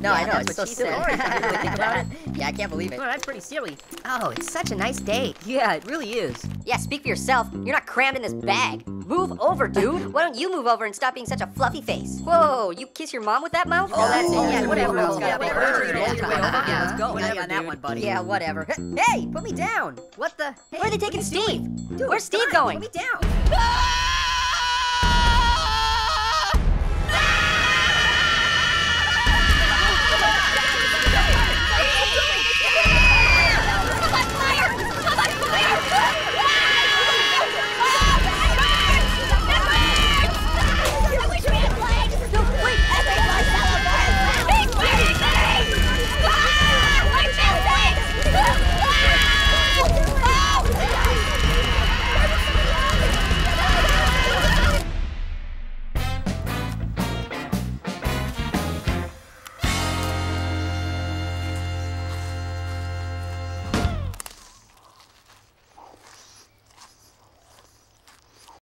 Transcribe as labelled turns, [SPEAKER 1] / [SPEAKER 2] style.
[SPEAKER 1] No, I know,
[SPEAKER 2] that's
[SPEAKER 1] it's so
[SPEAKER 2] what she
[SPEAKER 1] silly.
[SPEAKER 2] said.
[SPEAKER 1] Really think about it? Yeah, I can't believe it.
[SPEAKER 2] Well, that's pretty silly.
[SPEAKER 3] Oh, it's such a nice day.
[SPEAKER 2] Yeah, it really is.
[SPEAKER 4] Yeah, speak for yourself. You're not crammed in this bag. Move over, dude. Why don't you move over and stop being such a fluffy face? Whoa, you kiss your mom with that mouth?
[SPEAKER 1] Oh, that's it.
[SPEAKER 2] Oh,
[SPEAKER 1] Yeah,
[SPEAKER 2] whatever.
[SPEAKER 1] else.
[SPEAKER 2] Yeah,
[SPEAKER 1] Whatever.
[SPEAKER 2] whatever.
[SPEAKER 1] Roll your way over.
[SPEAKER 2] Yeah,
[SPEAKER 1] Let's go.
[SPEAKER 2] whatever,
[SPEAKER 1] Hang on that
[SPEAKER 2] dude.
[SPEAKER 1] one, buddy.
[SPEAKER 4] Yeah, whatever.
[SPEAKER 1] Hey, put me down.
[SPEAKER 2] What the?
[SPEAKER 4] Where are they taking Steve?
[SPEAKER 1] Dude,
[SPEAKER 4] Where's Steve
[SPEAKER 1] come on,
[SPEAKER 4] going?
[SPEAKER 1] Put me down.